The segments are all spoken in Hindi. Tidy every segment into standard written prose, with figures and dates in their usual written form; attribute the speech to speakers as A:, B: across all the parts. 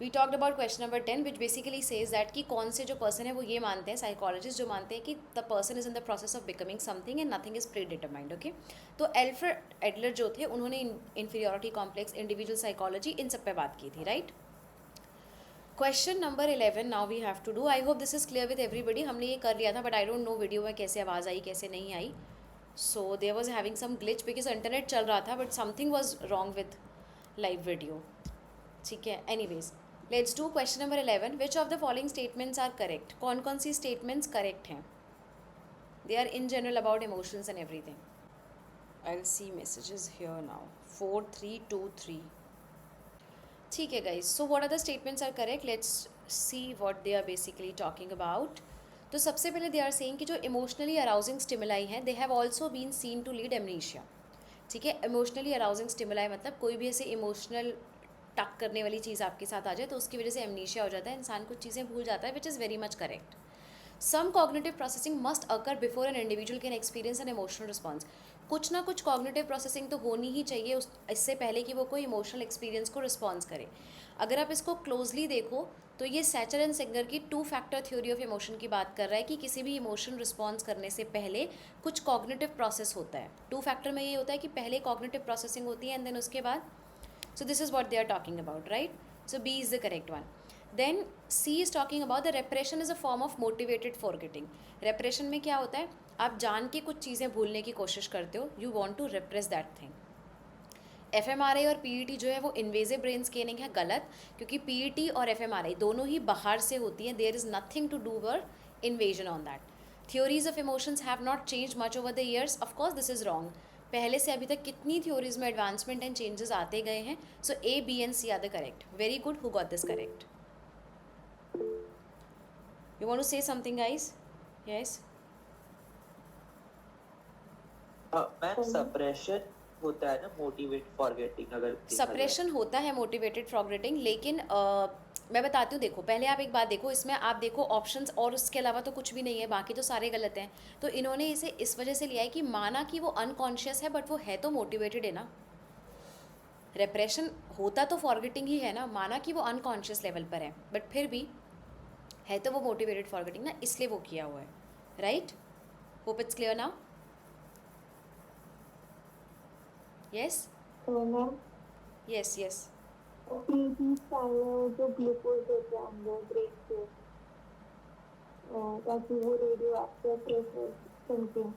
A: We talked about question number 10 which basically says that कि कौन से जो पर्सन है वो ये मानते हैं, साइकोलॉजिस्ट जो मानते हैं कि the person is in the process of becoming something and nothing is predetermined. Okay, तो एल्फ्रेड एडलर जो थे उन्होंने इन्फीरियोरिटी कॉम्प्लेक्स, इंडिविजुअल साइकोलॉजी, इन सब पे बात की थी. Right. Question number 11 now we have to do. I hope this is clear with everybody. हमने ये कर लिया था but I don't know video में कैसे आवाज़ आई कैसे नहीं आई. So there was having some glitch because internet चल रहा था but something was wrong with live video. ठीक है, anyways let's do question number 11. Which of the following statements are correct. कौन कौन सी स्टेटमेंट्स करेक्ट हैं. They are in general about emotions and everything. I will see messages here now. 4323. ठीक है guys, so what are the statements are correct. Let's see what they are basically talking about. तो सबसे पहले दे आर सेइंग कि जो इमोशनली अराउजिंग स्टिमुलाई हैं they have also been seen to lead amnesia. ठीक है, इमोशनली अराउजिंग स्टिमुलाई मतलब कोई भी ऐसे इमोशनल टक करने वाली चीज़ आपके साथ आ जाए तो उसकी वजह से एमनीशिया हो जाता है, इंसान कुछ चीज़ें भूल जाता है, which is very much correct. Some cognitive processing must occur before an individual can experience an emotional response. कुछ ना कुछ कॉग्निटिव प्रोसेसिंग तो होनी ही चाहिए इससे पहले कि वो कोई इमोशनल एक्सपीरियंस को रिस्पॉन्स करे. अगर आप इसको क्लोजली देखो तो ये सैचर एंड सिंगर की 2 फैक्टर थ्योरी ऑफ इमोशन की बात कर रहा है कि किसी भी इमोशन रिस्पॉन्स करने से पहले कुछ कॉग्निटिव प्रोसेस होता है. 2 फैक्टर में ये होता है कि पहले कॉग्निटिव प्रोसेसिंग होती है एंड देन उसके बाद. So this is what they are talking about, right? So B is the correct one. Then C is talking about the repression is a form of motivated forgetting. Repression में क्या होता है, आप जान के कुछ चीज़ें भूलने की कोशिश करते हो, you want to repress that thing. FMRI और PET जो है वो इन्वेजिव ब्रेन स्कैनिंग है, गलत, क्योंकि PET और FMRI दोनों ही बाहर से होती हैं. There is nothing to do were invasion on that. Theories of emotions have not change much over the years. Of course this is wrong. पहले से अभी तक कितनी थ्योरीज में एडवांसमेंट एंड चेंजेस आते गए हैं. So A, B and C are the correct. Very good, who got this correct. You want to say something guys? Yes.
B: Ma'am suppression होता है ना मोटिवेट फॉरगेटिंग, अगर
A: सप्रेशन होता है मोटिवेटेड फॉरगेटिंग, लेकिन मैं बताती हूँ. देखो पहले आप एक बात देखो, इसमें आप देखो ऑप्शंस और उसके अलावा तो कुछ भी नहीं है, बाकी तो सारे गलत हैं. तो इन्होंने इसे इस वजह से लिया है कि माना कि वो अनकॉन्शियस है बट वो है तो मोटिवेटेड है ना. रेप्रेशन होता तो फॉरगेटिंग ही है ना, माना कि वो अनकॉन्शियस लेवल पर है बट फिर भी है तो वो मोटिवेटेड फॉरगेटिंग ना, इसलिए वो किया हुआ है. Right, hope it's clear now. Yes yes yes.
C: जो ग्लूकोज होते हैं अंदर ब्रेन से, ताकि वो रेडियो एक्टिव प्रेशर सेंसिंग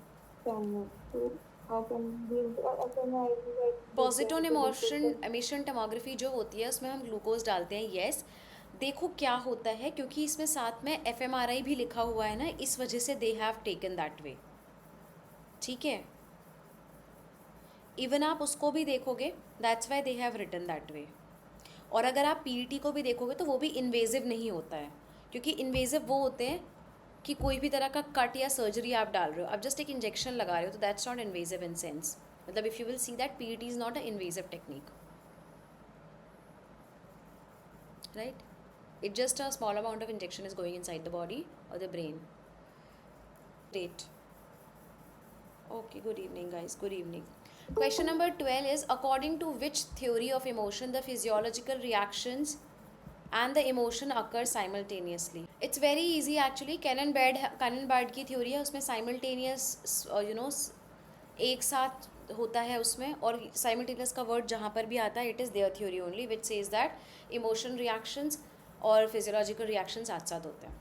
C: करने, तो how can V
A: positive emission tomography जो होती है उसमें हम ग्लूकोज डालते हैं. येस, देखो क्या होता है, क्योंकि इसमें साथ में FMRI भी लिखा हुआ है ना, इस वजह से they have taken that way. ठीक है, इवन आप उसको भी देखोगे, that's why they have written that way. और अगर आप PET को भी देखोगे तो वो भी इन्वेजिव नहीं होता है, क्योंकि इन्वेजिव वो होते हैं कि कोई भी तरह का कट या सर्जरी आप डाल रहे हो, आप जस्ट एक इंजेक्शन लगा रहे हो, तो that's not invasive in sense. मतलब if you will see that PET is not a invasive technique. Right, it just a small amount of injection is going inside the body or the brain. Great. Okay, good evening guys, good evening. Question number 12 is, according to which theory of emotion the physiological reactions and the emotion occur simultaneously. It's very easy actually. Cannon-Bard की theory है, उसमें simultaneous एक साथ होता है उसमें, और simultaneous का word जहाँ पर भी आता है it is their theory only which says that emotion reactions और फिजियोलॉजिकल रिएक्शन साथ साथ होते हैं.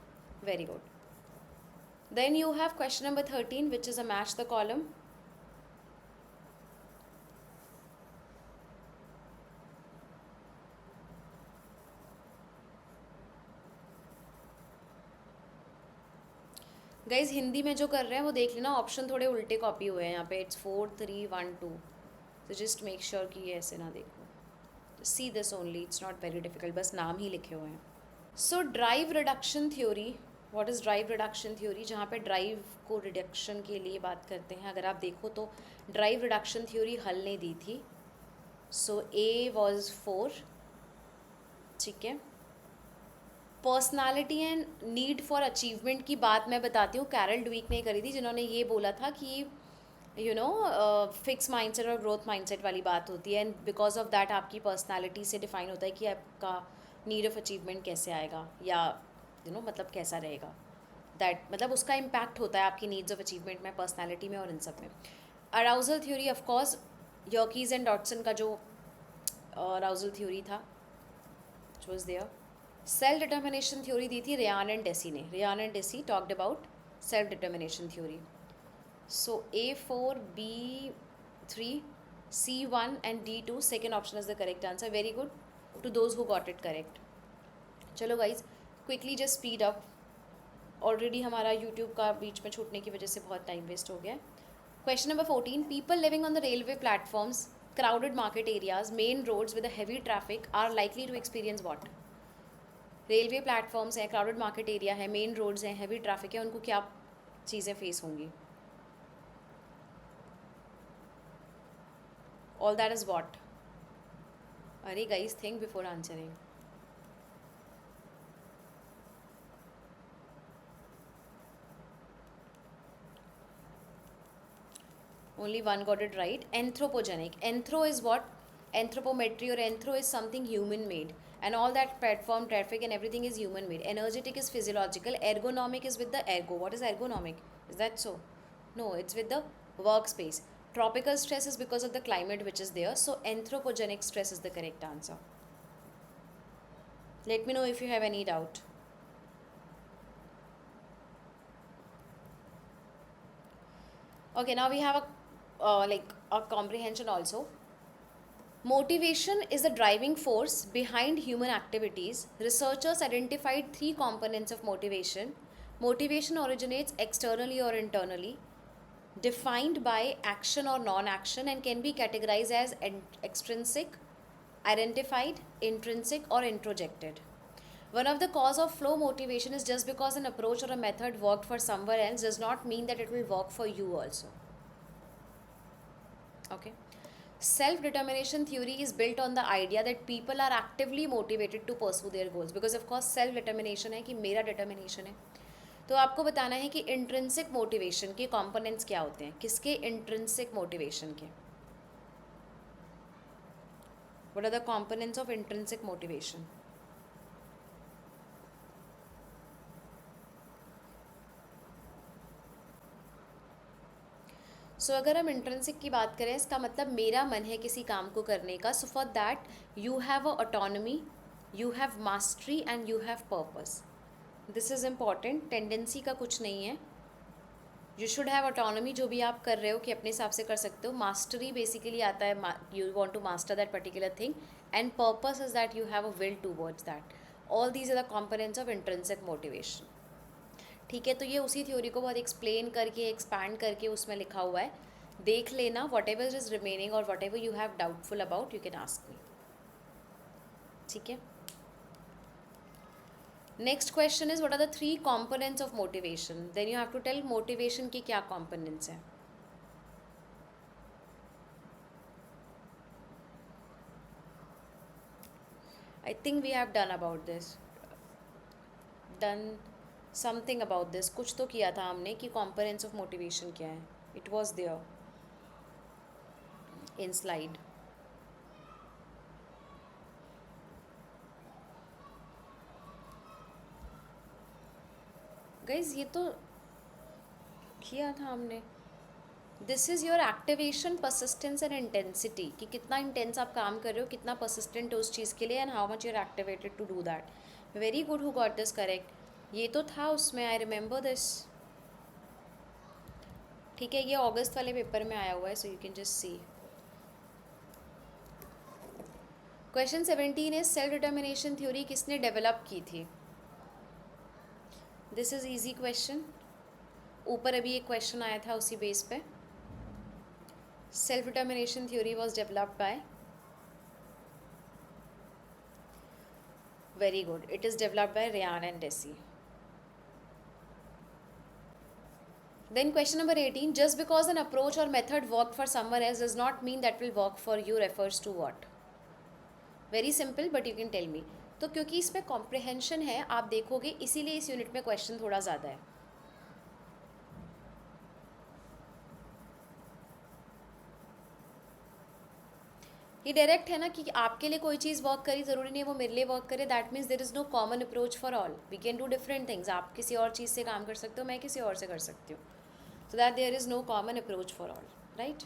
A: Very good. Then you have question number 13 which is a match the column. Guys Hindi में जो कर रहे हैं वो देख लेना, ऑप्शन थोड़े उल्टे कॉपी हुए हैं यहाँ पे. इट्स 4 3 1 2. तो जस्ट मेक श्योर कि ये ऐसे ना देखो. See this only, it's not very difficult, बस नाम ही लिखे हुए हैं. So drive reduction theory. What is drive reduction theory? जहाँ पे ड्राइव को रिडक्शन के लिए बात करते हैं. अगर आप देखो तो ड्राइव रिडक्शन थ्योरी हल ने दी थी. सो A वॉज 4. ठीक है. Personality and need for achievement की बात मैं बताती हूँ, कैरल ड्वीक ने करी थी, जिन्होंने ये बोला था कि यू नो फिक्स माइंडसेट और ग्रोथ माइंडसेट वाली बात होती है, एंड बिकॉज ऑफ दैट आपकी पर्सनालिटी से डिफाइन होता है कि आपका नीड ऑफ अचीवमेंट कैसे आएगा, या मतलब कैसा रहेगा, दैट मतलब उसका इम्पैक्ट होता है आपकी नीड्स ऑफ अचीवमेंट में, पर्सनैलिटी में और इन सब में. Arousal theory of course Yerkes and Dodson का जो अराउजल थ्योरी था, which was there. Self determination theory दी थी रेयान एंड डेसी ने. Ryan and Deci talked about self determination theory. So A4B3 C1 and D2 second option is the correct answer. Very good to those who got it correct. चलो guys quickly just speed up. Already हमारा यूट्यूब का बीच में छूटने की वजह से बहुत टाइम वेस्ट हो गया. Question number 14. People living on the railway platforms, crowded market areas, main roads with a heavy traffic are likely to experience what? Railway platforms हैं, क्राउडेड मार्केट एरिया है, मेन रोड्स हैं, हैवी ट्रैफिक है, उनको क्या चीज़ें फेस होंगी? All that is what? अरे guys think before answering. Only one got it right. Anthropogenic. Anthro is what? Anthropometry or anthro is something human made. And all that platform traffic and everything is human made. Energetic is physiological. Ergonomic is with the ergo. What is ergonomic? Is that so? No, it's with the workspace. Tropical stress is because of the climate which is there. So anthropogenic stress is the correct answer. Let me know if you have any doubt. Okay, now we have a comprehension also. Motivation is the driving force behind human activities. Researchers identified 3 components of motivation. Motivation originates externally or internally, defined by action or non-action, and can be categorized as extrinsic, identified, intrinsic, or introjected. One of the cause of flow motivation is just because an approach or a method worked for someone else does not mean that it will work for you also. Okay. Self-determination theory is built on the idea that people are actively motivated to pursue their goals, because of course self-determination है कि मेरा determination है. तो आपको बताना है कि intrinsic motivation के components क्या होते हैं. किसके intrinsic motivation के? What are the components of intrinsic motivation? सो अगर हम इंट्रेंसिक की बात करें, इसका मतलब मेरा मन है किसी काम को करने का. So for that you have a autonomy, you have mastery and you have purpose. This is important. Tendency का कुछ नहीं है. यू शुड हैव ऑटोनॉमी, जो भी आप कर रहे हो कि अपने हिसाब से कर सकते हो. मास्टरी बेसिकली आता है, you want to master that particular thing, and purpose is that you have a will towards that. All these are the components of intrinsic motivation. ठीक है, तो ये उसी थ्योरी को बहुत एक्सप्लेन करके, एक्सपैंड करके उसमें लिखा हुआ है. देख लेना. वॉट एवर इज रिमेनिंग और whatever you have doubtful about, you can ask me. ठीक है. Next question is what are the 3 components of motivation. Then you have to tell motivation के क्या कॉम्पोनेंट्स हैं. I think we have done about this, done something about this. कुछ तो किया था हमने कि कॉम्पोनेंट्स ऑफ मोटिवेशन क्या है. It was there in slide. Guys ये तो किया था हमने. This is your activation, persistence and intensity, कि कितना इंटेंस आप काम कर रहे हो, कितना परसिस्टेंट हो उस चीज़ के लिए, and how much you are activated to do that. Very good who got this correct. ये तो था उसमें, आई रिमेंबर दिस. ठीक है, ये अगस्त वाले पेपर में आया हुआ है, so you can just see. Question 17 is self determination theory किसने डेवलप की थी. This is easy question. ऊपर अभी एक क्वेश्चन आया था उसी बेस पे. Self determination theory was developed by, very good, it is developed by Ryan and Deci. Then question number 18, just because an approach or method worked for someone else does not mean that will work for you refers to what? Very simple, but you can tell me. तो क्योंकि इसमें कॉम्प्रिहेंशन है, आप देखोगे, इसीलिए इस यूनिट में क्वेश्चन थोड़ा ज़्यादा है. ये डायरेक्ट है ना कि आपके लिए कोई चीज़ वर्क करी, ज़रूरी नहीं है वो मेरे लिए वर्क करे. That means there is no common approach for all. We can do different things. आप किसी और चीज़ से काम कर सकते हो, मैं किसी और से कर सकती हूँ. So that there is no common approach for all. Right.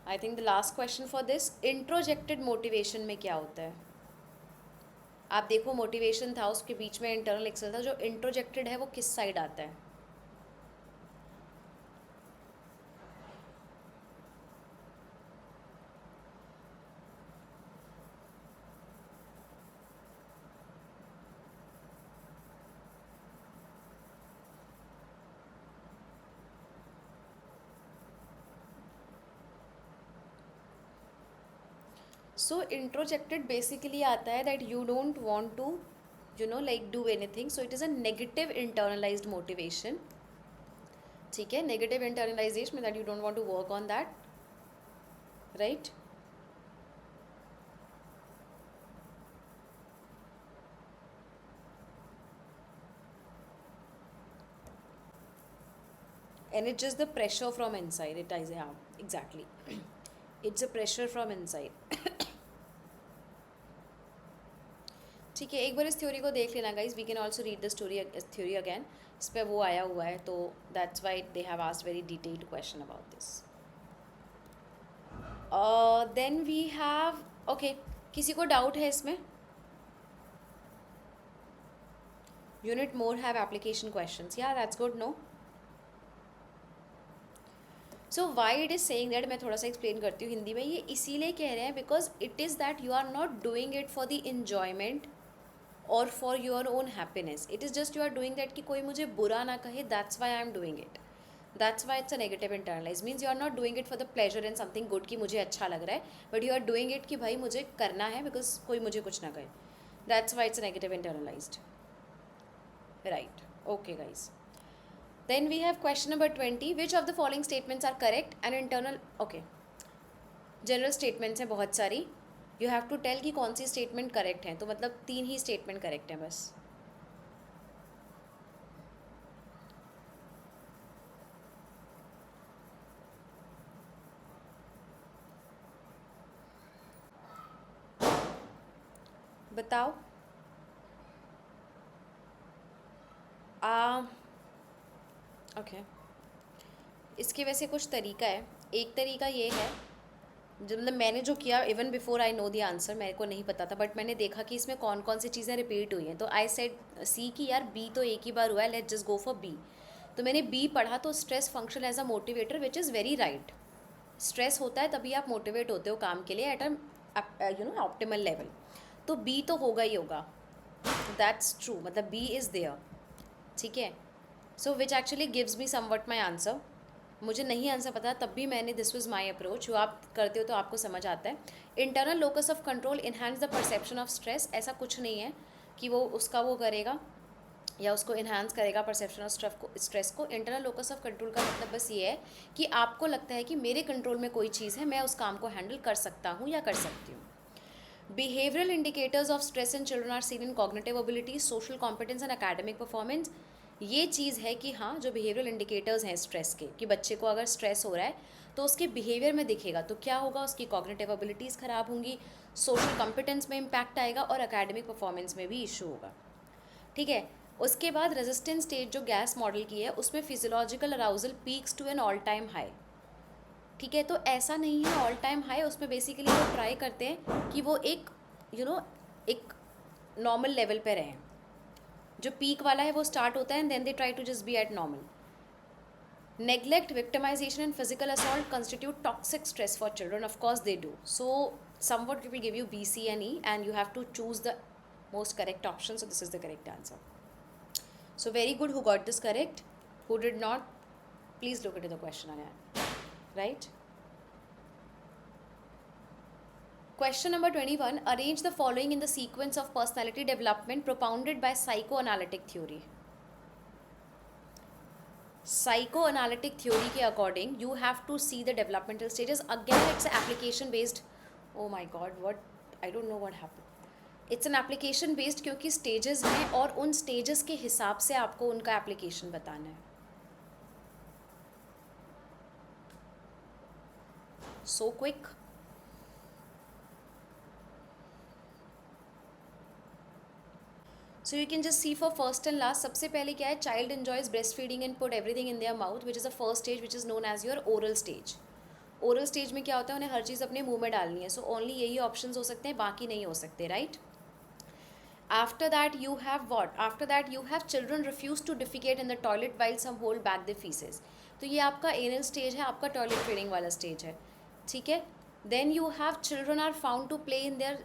A: I think the last question for this, introjected motivation में क्या होता है. आप देखो मोटिवेशन था, उसके बीच में इंटरनल एक्सेल था. जो इंट्रोजेक्टेड है वो किस साइड आता है. सो इंट्रोजेक्टेड बेसिकली आता है that you don't want to like do anything. So it is a negative internalized motivation. ठीक है, negative internalization that you don't want to work on that, right? And it's just the pressure from inside. It is, yeah, exactly. It's a pressure from inside. ठीक है, एक बार इस थ्योरी को देख लेना guys. We can also read the theory again. इस पर वो आया हुआ है, तो that's why they have asked very detailed question about this. Then we have, okay, किसी को डाउट है इसमें? Unit more have application questions. Yeah that's good. No. So why it is saying that, मैं थोड़ा सा एक्सप्लेन करती हूँ हिंदी में. ये इसीलिए कह रहे हैं because it is that you are not doing it for the enjoyment और for your own happiness. It is just you are doing that कि कोई मुझे बुरा ना कहे. That's why I am doing it. That's why it's a negative internalize. Means you are not doing it for the pleasure in something good कि मुझे अच्छा लग रहा है, but you are doing it कि भाई मुझे करना है बिकॉज कोई मुझे कुछ ना कहे. That's why it's a negative internalised. Right. Okay guys. Then we have question number 20. Which of the following statements are correct and internal? Okay. General statements हैं बहुत सारी. You have to tell कि कौन सी statement correct है. तो मतलब 3 ही statement correct हैं बस. बताओ. ओके. इसके वैसे कुछ तरीका है. एक तरीका ये है, मतलब मैंने जो किया, even before I know the answer, मेरे को नहीं पता था, बट मैंने देखा कि इसमें कौन कौन सी चीज़ें रिपीट हुई हैं. तो आई सेड सी कि यार बी तो एक ही बार हुआ है, let just go for B. तो मैंने बी पढ़ा. तो stress function as a motivator, which is very right. Stress होता है तभी आप मोटिवेट होते हो काम के लिए एट अ ऑप्टिमल लेवल. तो बी तो होगा ही होगा. That's true. मतलब बी इज़ देयर. ठीक है. So which actually gives me somewhat my answer. मुझे नहीं आंसर पता तब भी मैंने, दिस वाज माय अप्रोच. जो आप करते हो तो आपको समझ आता है. Internal locus of control enhance the perception of stress. ऐसा कुछ नहीं है कि वो उसका वो करेगा या उसको इन्हांस करेगा परसेप्शन ऑफ स्ट्रेस को. इंटरनल लोकस ऑफ कंट्रोल का मतलब बस ये है कि आपको लगता है कि मेरे कंट्रोल में कोई चीज़ है, मैं उस काम को हैंडल कर सकता हूँ या कर सकती हूँ. Behavioral indicators of stress in children are seen in cognitive abilities, social competence and academic performance. ये चीज़ है कि हाँ, जो बिहेवियरल इंडिकेटर्स हैं स्ट्रेस के, कि बच्चे को अगर स्ट्रेस हो रहा है तो उसके बिहेवियर में दिखेगा. तो क्या होगा, उसकी कॉग्निटिव एबिलिटीज़ ख़राब होंगी, सोशल कॉम्पिटेंस में इम्पैक्ट आएगा और एकेडमिक परफॉर्मेंस में भी इशू होगा. ठीक है. उसके बाद रेजिस्टेंस स्टेट जो गैस मॉडल की है, उसमें physiological arousal peaks to an all time high. ठीक है. तो ऐसा नहीं है ऑल टाइम हाई. उसमें बेसिकली वो ट्राई करते हैं कि वो एक एक नॉर्मल लेवल पे रहें. जो पीक वाला है वो स्टार्ट होता है and then they try to just be at normal. Neglect, victimization and physical assault constitute toxic stress for children. Of course they do. So somewhat we will give you B, C and E and you have to choose the most correct option. So this is the correct answer. So very good who got this correct. Who did not, please look into the question again. Right? Question number 21. Arrange the following in the sequence of personality development propounded by psychoanalytic theory. Psychoanalytic theory के according you have to see the developmental stages. Again it's application based. Oh my god, what, I don't know what happened. It's an application based क्योंकि stages हैं और उन stages के हिसाब से आपको उनका application बताना है. So quick. So you can just see for first and last, सबसे पहले क्या है, child enjoys breastfeeding and put everything in their mouth, which is the first stage, which is known as your oral stage. Oral stage में क्या होता है, उन्हें हर चीज़ अपने मुंह में डालनी है. सो ओनली यही ऑप्शंस हो सकते हैं, बाकी नहीं हो सकते, right. After that you have what, after that you have children refuse to defecate in the toilet while some hold back the faeces. तो ये आपका एनल स्टेज है, आपका टॉयलेट ट्रेनिंग वाला स्टेज है, ठीक है. Then you have children are found to play in their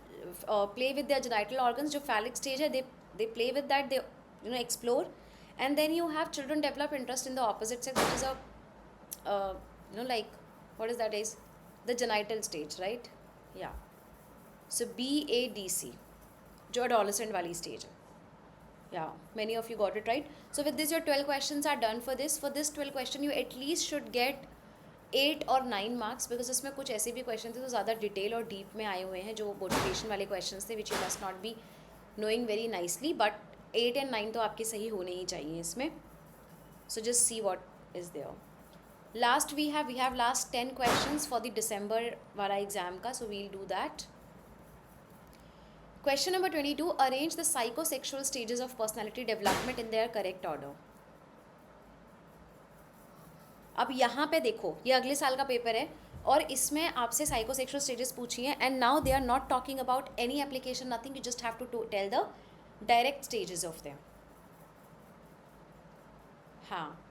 A: play with their genital organs, जो फैलिक स्टेज है, they play with that, they explore. And then you have children develop interest in the opposite sex, which is a like, what is that is the genital stage, right? Yeah. So BADC, जो adolescent वाली stage है. Yeah, many of you got it right. So with this your 12 questions are done for this. For this 12 question you at least should get 8 और 9 marks, because इसमें कुछ ऐसे भी क्वेश्चन थे तो ज़्यादा डिटेल और डीप में आए हुए हैं, जो मोटिवेशन वाले क्वेश्चन थे, which you must not be knowing very nicely, but 8 and 9 तो आपके सही होने ही चाहिए इसमें. So just see what is there. Last we have last 10 questions for the December वाला exam का, so we'll do that. Question number 22, arrange the psychosexual stages of personality development in their correct order. अब यहाँ पे देखो, ये अगले साल का पेपर है और इसमें आपसे साइकोसेक्सुअल स्टेजेस पूछी हैं, and now they are not talking about any application, nothing, you just have to tell the direct stages of them. हाँ,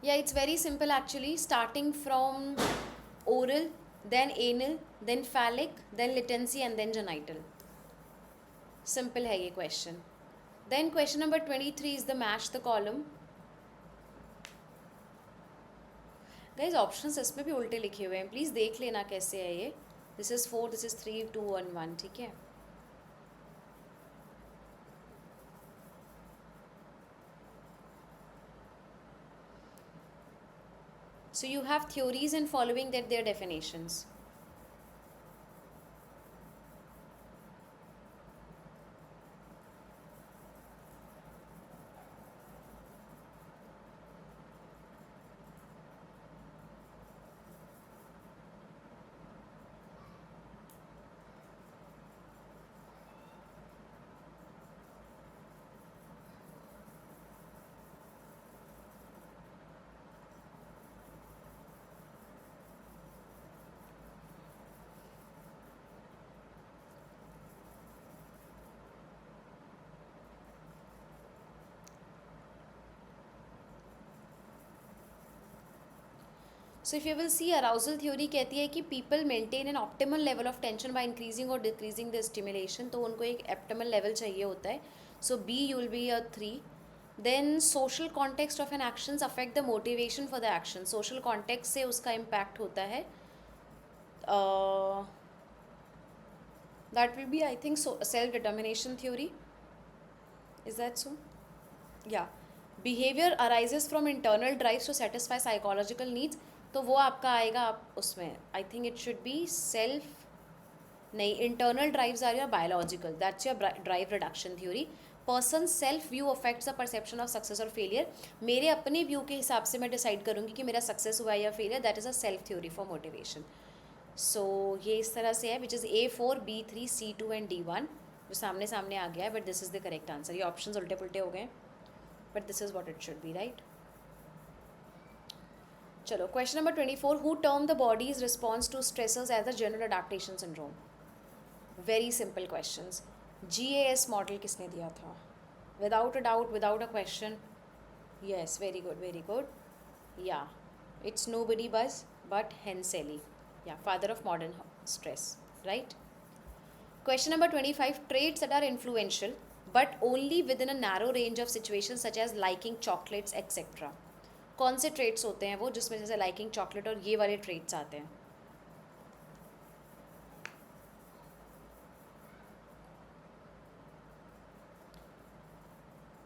A: yeah, it's very simple actually, starting from oral, then anal, then phallic, then latency, and then genital. Simple है ये question. Then question number 23 is the match the column. Guys, options इसमें भी उल्टे लिखे हुए हैं, प्लीज़ देख लेना कैसे है ये. This is 4, this is 3, 2 and 1, ठीक है. So you have theories and following that their definitions. So if you will see, arousal theory कहती है कि people maintain an optimal level of tension by increasing or decreasing the stimulation, तो उनको एक optimal level चाहिए होता है. So B you will be a 3. Then social context of an actions affect the motivation for the action. Social context से उसका impact होता है. That will be, I think, so self-determination theory. Is that so? Yeah. Behavior arises from internal drives to satisfy psychological needs. तो वो आपका आएगा आप उसमें, I think it should be self, नहीं, internal drives are your biological, that's your drive reduction theory. Person self view affects the perception of success और फेलियर. मेरे अपने व्यू के हिसाब से मैं डिसाइड करूँगी कि मेरा सक्सेस हुआ है या failure, that is a self theory for motivation. So ये इस तरह से है, which is A4, B3, C2 and D1, जो सामने सामने आ गया है, but this is the correct answer. ये ऑप्शन उल्टे पुल्टे हो गए, but this is what it should be, right. चलो, question number 24, who term the body's response to stressors as the general adaptation syndrome. Very simple questions. GAS model किसने दिया था? Without a doubt, without a question. Yes, very good, very good. Yeah, it's nobody but Hans Selye. Yeah, father of modern stress, right. Question number 25, traits that are influential but only within a narrow range of situations such as liking chocolates etcetera. कौन से ट्रेट्स होते हैं वो जिसमें जैसे लाइकिंग चॉकलेट और ये वाले ट्रेट्स आते हैं?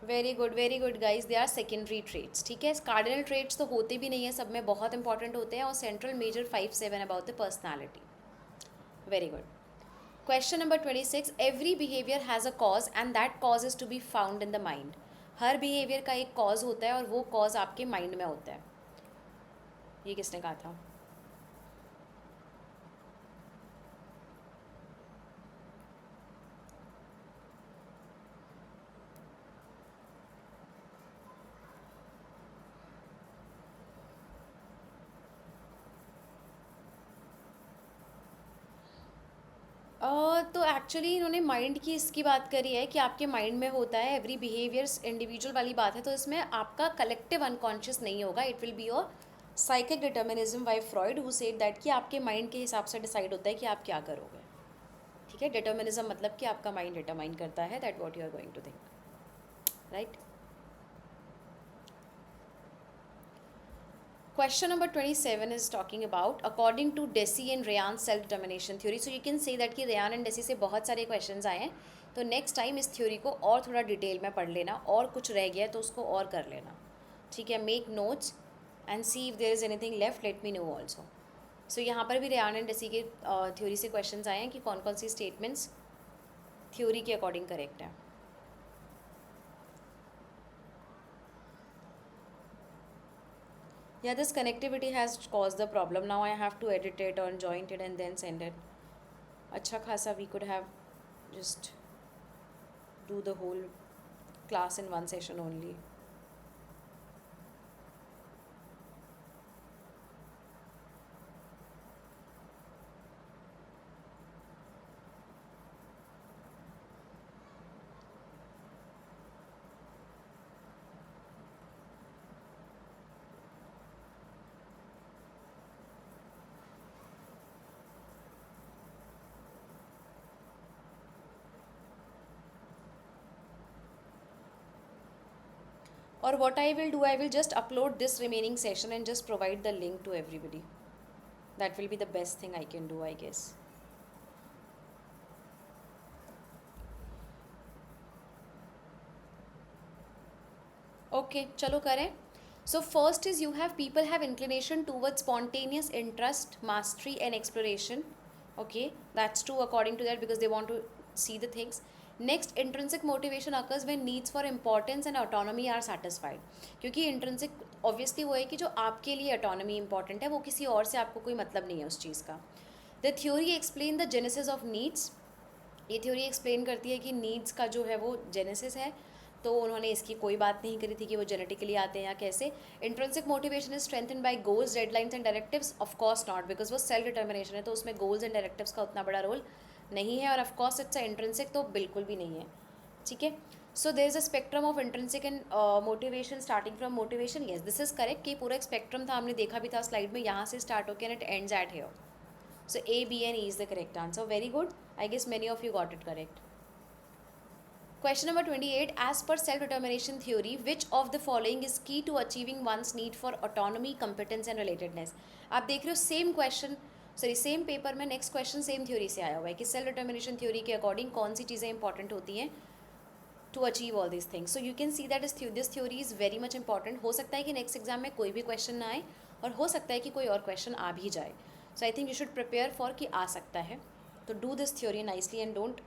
A: Very good guys, they are secondary traits, ठीक है। कार्डिनल ट्रेट्स तो होते भी नहीं है, सब में बहुत इंपॉर्टेंट होते हैं, और central major 5-7 about the personality. Very good. Question number 26, every behaviour has a cause and that cause is to be found in the mind. हर बिहेवियर का एक कॉज होता है और वो कॉज आपके माइंड में होता है। ये किसने कहा था? तो एक्चुअली इन्होंने माइंड की इसकी बात करी है कि आपके माइंड में होता है, एवरी बिहेवियर्स इंडिविजुअल वाली बात है, तो इसमें आपका कलेक्टिव अनकॉन्शियस नहीं होगा, it will be your psychic determinism by Freud who said that कि आपके माइंड के हिसाब से डिसाइड होता है कि आप क्या करोगे, ठीक है। डिटर्मिनिज्म मतलब कि आपका माइंड डिटरमाइन करता है that what you are going to think, right. Question number 27 is talking about according to Deci and Rayan's self-determination theory. So you can say that कि Rayan and Deci से बहुत सारे questions आए हैं, तो next time इस theory को और थोड़ा डिटेल में पढ़ लेना, और कुछ रह गया तो उसको और कर लेना, ठीक है। Make notes and see if there is anything left, let me know also. So यहाँ पर भी Rayan and Deci के theory से questions आए हैं कि कौन कौन सी statements theory के according correct है। Yeah, this connectivity has caused the problem. Now I have to edit it or joint it and then send it. अच्छा खासा we could have just do the whole class in one session only. Or what I will do, I will just upload this remaining session and just provide the link to everybody. That will be the best thing I can do, I guess. Okay, chalo kare. So first is you have people have inclination towards spontaneous interest, mastery and exploration. Okay, that's true according to that because they want to see the things. Next, intrinsic motivation occurs when needs for importance and autonomy are satisfied. क्योंकि intrinsic obviously वो है कि जो आपके लिए autonomy important है, वो किसी और से आपको कोई मतलब नहीं है उस चीज़ का. The theory explain the genesis of needs. ये थ्योरी एक्सप्लेन करती है कि नीड्स का जो है वो जेनेसिस है, तो उन्होंने इसकी कोई बात नहीं करी थी कि वो जेनेटिकली आते हैं या कैसे. Intrinsic motivation is strengthen by goals, deadlines and directives. Of course not, because वो सेल्फ डिटर्मिनेशन है, तो उसमें गोल्स एंड डायरेक्टिव्स का उतना बड़ा रोल नहीं है. और of course it's a intrinsic, तो बिल्कुल भी नहीं है, ठीक है. So there is a spectrum of intrinsic and motivation starting from motivation. Yes, this is correct कि पूरा एक स्पेक्ट्रम था, हमने देखा भी था स्लाइड में, यहाँ से स्टार्ट होकर and it ends at here. So A, B and E is the correct answer. Very good. I guess many of you got it correct. Question number 28. As per self-determination theory, which of the following is key to achieving one's need for autonomy, competence and relatedness? आप देख रहे हो same question, sorry same paper में नेक्स्ट क्वेश्चन सेम थ्योरी से आया हुआ है कि सेल्फ डिटर्मिनेशन थ्योरी के अकॉर्डिंग कौन सी चीज़ें इंपॉर्टेंट होती हैं to achieve all this things. So you can see that this theory is very much important. हो सकता है कि नेक्स्ट एग्जाम में कोई भी क्वेश्चन ना आए, और हो सकता है कि कोई और क्वेश्चन आ भी जाए. So I think you should prepare for कि आ सकता है. तो do this theory nicely and don't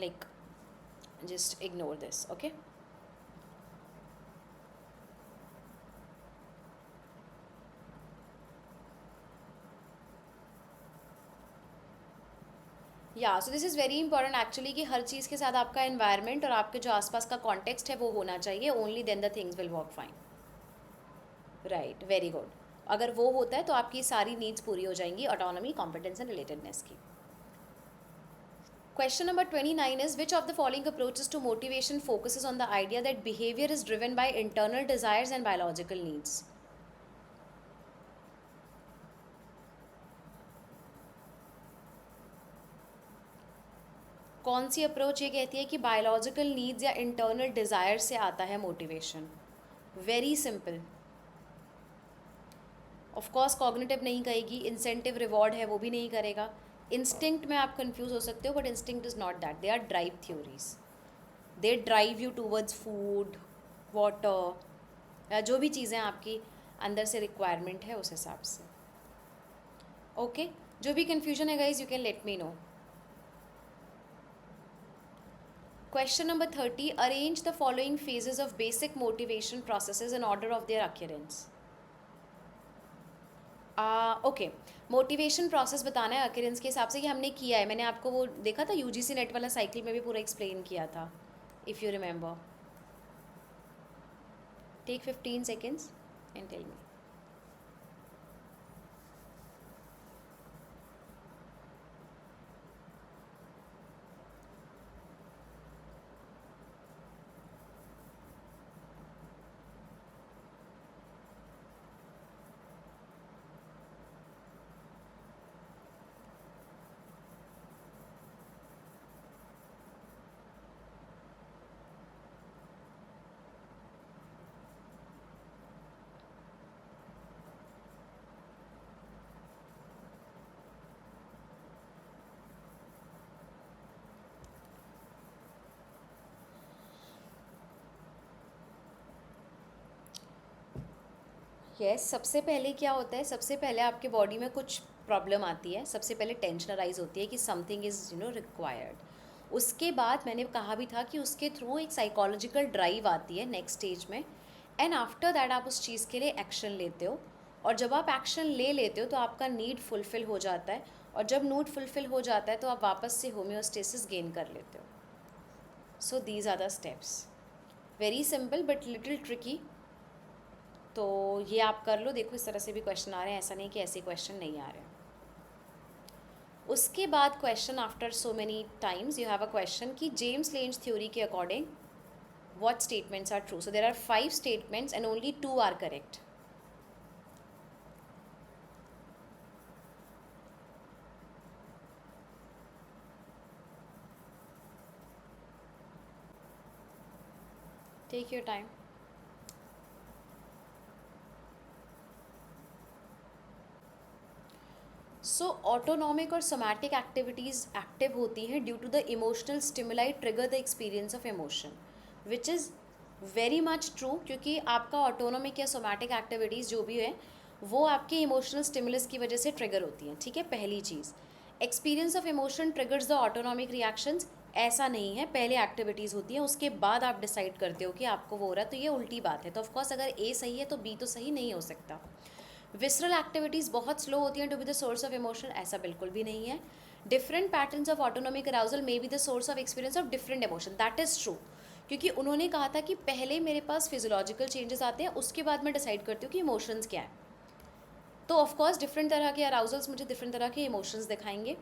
A: like just ignore this, okay? या so this is very important actually कि हर चीज़ के साथ आपका एनवायरनमेंट और आपके जो आसपास का कॉन्टेक्स्ट है वो होना चाहिए. Only then the things will work fine. Right, very good. अगर वो होता है तो आपकी सारी नीड्स पूरी हो जाएंगी ऑटोनॉमी, कॉम्पिटेंस एंड रिलेटेडनेस की. Question number 29 is which of the following approaches to motivation focuses on the idea that behavior is driven by internal desires and biological needs? कौन सी अप्रोच ये कहती है कि बायोलॉजिकल नीड्स या इंटरनल डिज़ायर से आता है motivation? Very simple. Of course cognitive नहीं कहेगी, इंसेंटिव रिवॉर्ड है वो भी नहीं करेगा. इंस्टिंक्ट में आप कंफ्यूज हो सकते हो, but instinct is not that, they are drive theories. They drive you towards food, water, या जो भी चीज़ें आपकी अंदर से रिक्वायरमेंट है उस हिसाब से. ओके, जो भी कन्फ्यूजन है guys you can let me know. Question number 30. Arrange the following phases of basic motivation processes in order of their occurrence. Okay, motivation process बताना है अक्यूरेंस के हिसाब से कि हमने किया है. मैंने आपको वो देखा था यूजीसी नेट वाला साइकिल में भी पूरा एक्सप्लेन किया था, if you remember. Take 15 seconds and tell me. Yes, सबसे पहले क्या होता है, सबसे पहले आपके बॉडी में कुछ प्रॉब्लम आती है. सबसे पहले टेंशन अराइज होती है कि समथिंग इज़ रिक्वायर्ड. उसके बाद मैंने कहा भी था कि उसके थ्रू एक साइकोलॉजिकल ड्राइव आती है नेक्स्ट स्टेज में. एंड आफ्टर दैट आप उस चीज़ के लिए एक्शन लेते हो. और जब आप एक्शन ले लेते हो तो आपका नीड फुलफ़िल हो जाता है. और जब नीड फुलफ़िल हो जाता है तो आप वापस से होम्योस्टेसिस गेन कर लेते हो. So these are the steps. Very simple but little tricky. तो ये आप कर लो. देखो इस तरह से भी क्वेश्चन आ रहे हैं, ऐसा नहीं कि ऐसे क्वेश्चन नहीं आ रहे हैं. उसके बाद question after so many times you have a question कि जेम्स लेंज थ्योरी के according what statements are true. So there are 5 statements and only 2 are correct. Take your time. So autonomic और सोमैटिक एक्टिविटीज़ एक्टिव होती हैं due to the emotional stimuli trigger the experience of emotion, which is very much true. क्योंकि आपका ऑटोनॉमिक या सोमैटिक एक्टिविटीज़ जो भी है वो आपके इमोशनल स्टिमुलस की वजह से ट्रिगर होती हैं. ठीक है, पहली चीज़. Experience of emotion triggers the autonomic reactions. ऐसा नहीं है, पहले एक्टिविटीज़ होती हैं उसके बाद आप डिसाइड करते हो कि आपको वो हो रहा है. तो ये उल्टी बात है. तो ऑफकोर्स अगर ए सही है तो बी तो सही नहीं हो सकता. विसरल एक्टिविटीज़ बहुत स्लो होती हैं to be the source of emotion. ऐसा बिल्कुल भी नहीं है. Different patterns of autonomic arousal may be the source of experience of different emotion. That is true. क्योंकि उन्होंने कहा था कि पहले मेरे पास फिजियोलॉजिकल चेंजेस आते हैं, उसके बाद मैं डिसाइड करती हूँ कि इमोशंस क्या है. तो ऑफकोर्स डिफरेंट तरह के अराउजल्स मुझे डिफरेंट तरह के इमोशंस दिखाएंगे.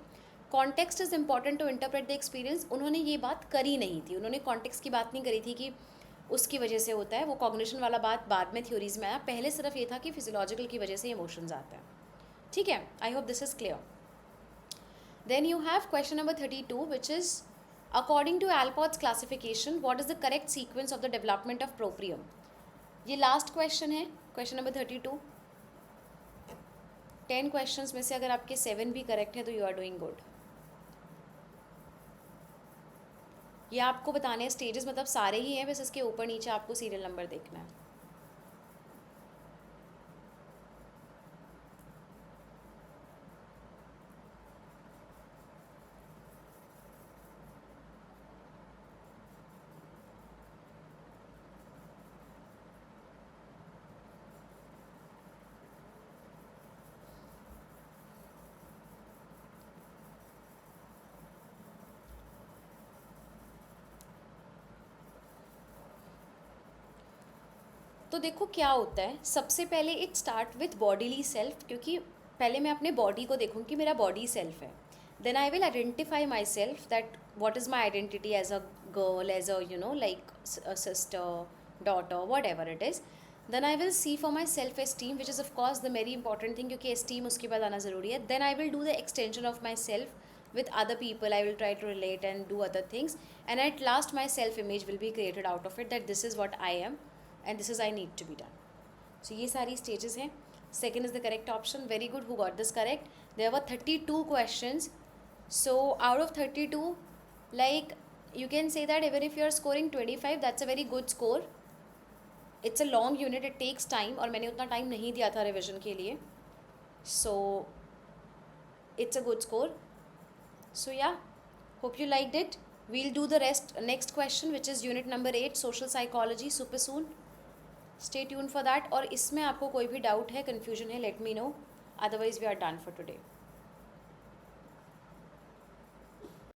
A: Context is important to interpret the experience. उन्होंने ये बात करी नहीं थी. उन्होंने कॉन्टेक्स्ट की बात नहीं करी थी कि उसकी वजह से होता है. वो कॉग्निशन वाला बात बाद में थ्योरीज में आया. पहले सिर्फ ये था कि फिजियोलॉजिकल की वजह से इमोशंस आता है. ठीक है, I hope this is clear. Then you have question number 32 which is according to Allport's classification what is the correct sequence of the development of proprium. ये लास्ट क्वेश्चन है, क्वेश्चन नंबर 32. 10 क्वेश्चंस में से अगर आपके 7 भी करेक्ट है तो यू आर डूइंग गुड. ये आपको बताने स्टेजेस मतलब सारे ही हैं, बस इसके ऊपर नीचे आपको सीरियल नंबर देखना है. तो देखो क्या होता है, सबसे पहले it start with bodily self. क्योंकि पहले मैं अपने बॉडी को देखूँ कि मेरा बॉडी सेल्फ है. Then I will identify my self that what is my identity as a girl, as a like sister, daughter, whatever it is. Then I will see for my self esteem which is of course the very important thing, क्योंकि एस्टीम उसके बाद आना ज़रूरी है. Then I will do the extension of my self with other people. I will try to relate and do other things, and at last my self image will be created out of it, that this is what I am and this is I need to be done. So ये सारी stages हैं. Second is the correct option. Very good, who got this correct. There were 32 questions. So out of 32, like you can say that even if you are scoring 25, that's a very good score. It's a long unit, it takes time, और मैंने उतना time नहीं दिया था revision के लिए, so it's a good score. So yeah, hope you liked it. We'll do the rest next question, which is unit number 8, social psychology, super soon. Stay tuned for that. और इसमें आपको कोई भी doubt है, confusion है, let me know. Otherwise we are done for today.